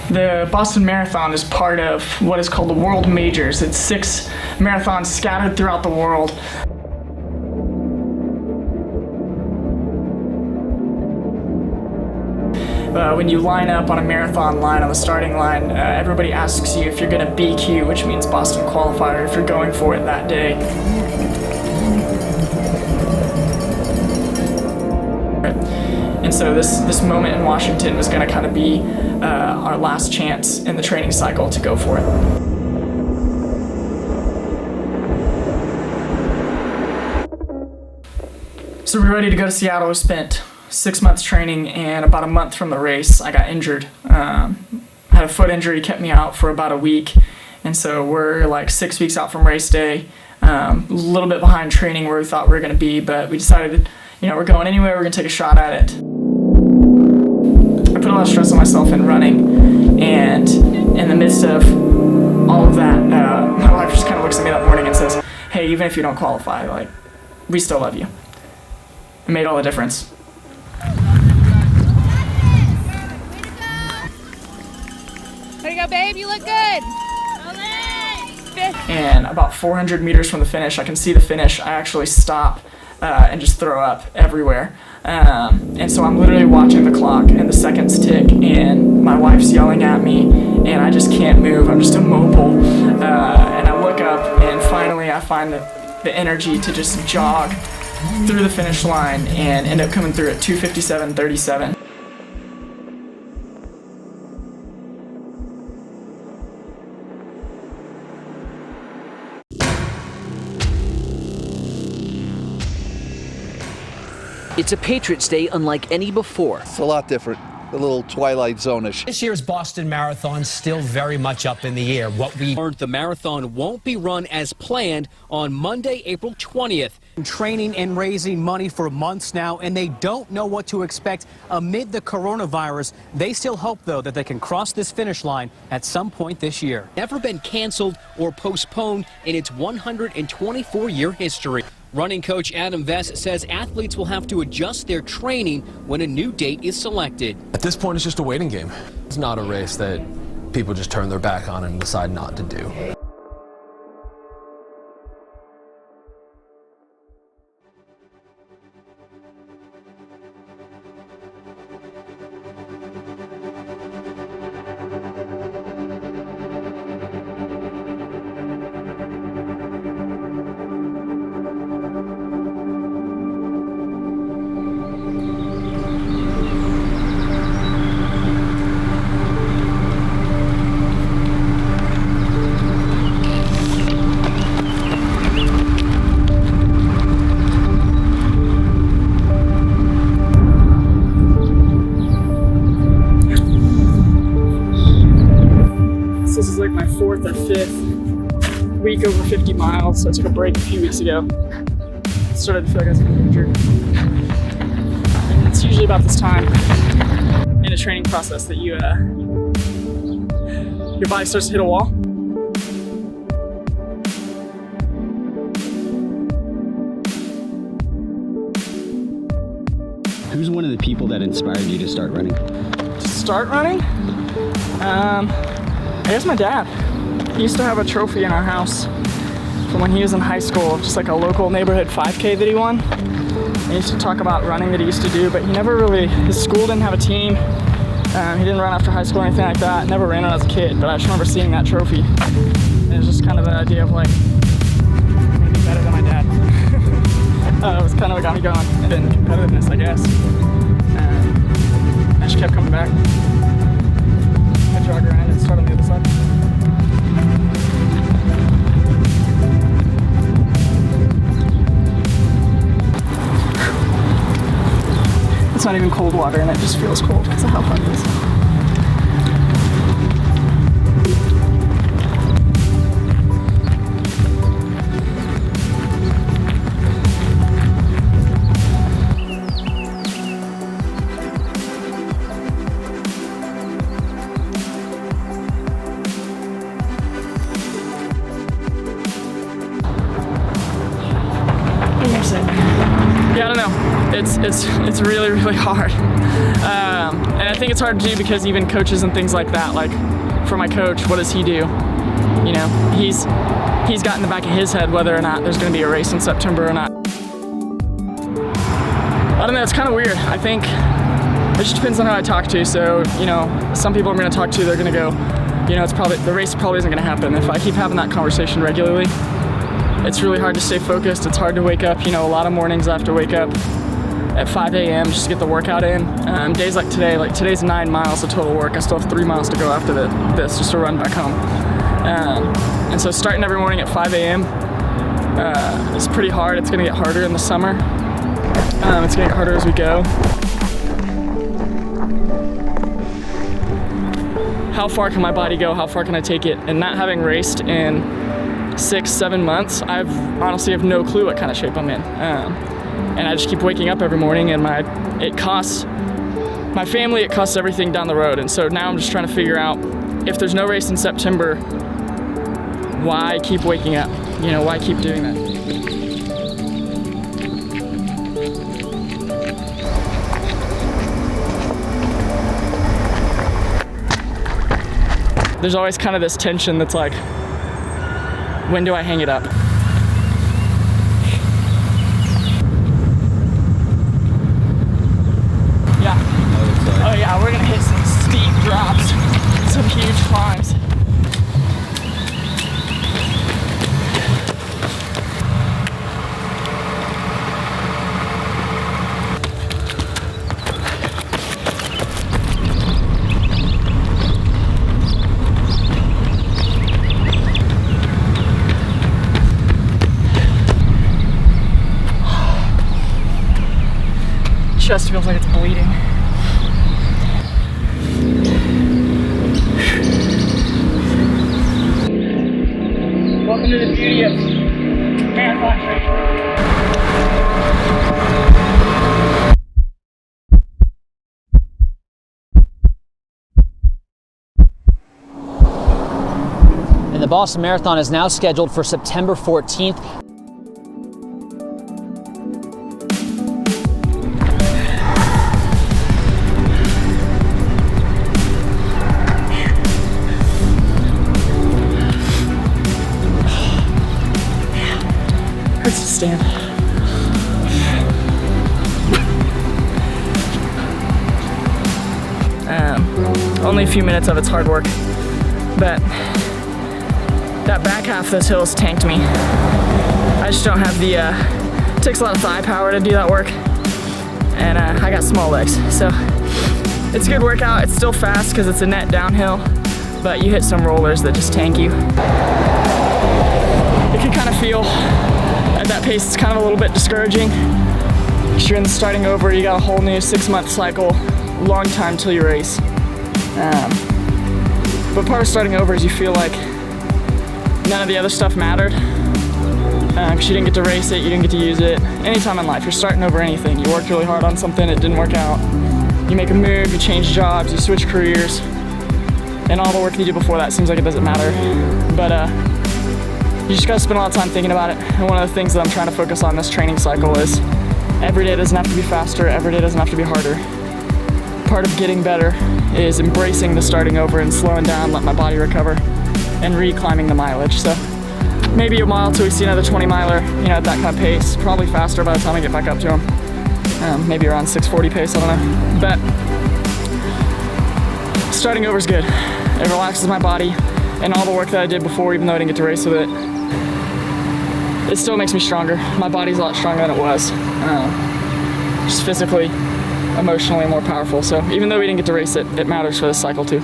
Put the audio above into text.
The Boston Marathon is part of what is called the World Majors. It's 6 marathons scattered throughout the world. When you line up on a marathon line on the starting line, everybody asks you if you're going to BQ, which means Boston Qualifier, if you're going for it that day. And so this moment in Washington was going to kind of be our last chance in the training cycle to go for it. So we're ready to go to Seattle. We spent 6 months training, and about a month from the race, I got injured. I had a foot injury, kept me out for about a week, and so we're like 6 weeks out from race day. A little bit behind training where we thought we were going to be, but we decided, we're going anyway, we're going to take a shot at it. I put a lot of stress on myself in running, and in the midst of all of that, my wife just kind of looks at me that morning and says, "Hey, even if you don't qualify, we still love you." It made all the difference. Way to go, babe, you look good. And about 400 meters from the finish, I can see the finish. I actually stop and just throw up everywhere. And so I'm literally watching the clock and the seconds tick, and my wife's yelling at me, and I just can't move. I'm just immobile. And I look up, and finally I find the energy to just jog through the finish line and end up coming through at 2:57:37. It's a Patriots Day unlike any before. It's a lot different, a little Twilight Zone-ish. This year's Boston Marathon still very much up in the air. What we learned, the marathon won't be run as planned on Monday, April 20th. Training and raising money for months now, and they don't know what to expect amid the coronavirus. They still hope, though, that they can cross this finish line at some point this year. Never been canceled or postponed in its 124-year history. Running coach Adam Vess says athletes will have to adjust their training when a new date is selected. At this point, it's just a waiting game. It's not a race that people just turn their back on and decide not to do. This is like my 4th or 5th week over 50 miles, so I took a break a few weeks ago. Started to feel like I was getting injured. And it's usually about this time in a training process that your body starts to hit a wall. Who's one of the people that inspired you to start running? To start running? I guess my dad. He used to have a trophy in our house from when he was in high school, just like a local neighborhood 5K that he won. He used to talk about running that he used to do, but he never really, his school didn't have a team. He didn't run after high school or anything like that. Never ran it as a kid, but I just remember seeing that trophy. And it was just kind of the idea of like, maybe better than my dad. It was kind of what got me going. And then competitiveness, I guess. I just kept coming back. I jog around and start on the other side. It's not even cold water, and it just feels cold because of how hot it is. Yeah, I don't know. it's really, really hard. And I think it's hard to do because even coaches and things like that, like for my coach, what does he do? You know, he's got in the back of his head whether or not there's going to be a race in September or not. I don't know, it's kind of weird. I think it just depends on who I talk to. So, you know, some people I'm going to talk to, they're going to go, you know, it's probably, the race probably isn't going to happen. If I keep having that conversation regularly, it's really hard to stay focused. It's hard to wake up. You know, a lot of mornings I have to wake up at 5 a.m. just to get the workout in. Days like today, like today's 9 miles of total work. I still have 3 miles to go after this just to run back home. And so starting every morning at 5 a.m. Is pretty hard. It's going to get harder in the summer. It's going to get harder as we go. How far can my body go? How far can I take it? And not having raced in 6-7 months, I honestly have no clue what kind of shape I'm in. And I just keep waking up every morning, and it costs my family, it costs everything down the road. And so now I'm just trying to figure out, if there's no race in September, why keep waking up? You know, why keep doing that? There's always kind of this tension that's like, when do I hang it up? Yeah. Oh yeah, we're gonna hit some steep drops, some huge climbs. Chest feels like it's bleeding. Welcome to the beauty of marathon training. And the Boston Marathon is now scheduled for September 14th. Hurts to stand. Only a few minutes of it's hard work, but that back half of those hills tanked me. I just don't have the, it takes a lot of thigh power to do that work, and I got small legs, so it's a good workout. It's still fast because it's a net downhill, but you hit some rollers that just tank you. You can kind of feel at that pace, it's kind of a little bit discouraging. Because you're in the starting over, you got a whole new 6-month cycle, long time till you race. But part of starting over is you feel like none of the other stuff mattered. Because you didn't get to race it, you didn't get to use it. Anytime in life, you're starting over anything. You worked really hard on something, it didn't work out. You make a move, you change jobs, you switch careers. And all the work you did before that seems like it doesn't matter. But you just gotta spend a lot of time thinking about it. And one of the things that I'm trying to focus on this training cycle is every day doesn't have to be faster, every day doesn't have to be harder. Part of getting better is embracing the starting over and slowing down, let my body recover, and re-climbing the mileage. So maybe a mile till we see another 20 miler, you know, at that kind of pace. Probably faster by the time I get back up to him. Maybe around 6:40 pace, I don't know. But starting over is good. It relaxes my body, and all the work that I did before, even though I didn't get to race with it, it still makes me stronger. My body's a lot stronger than it was. Just physically, emotionally more powerful. So even though we didn't get to race it, it matters for this cycle too.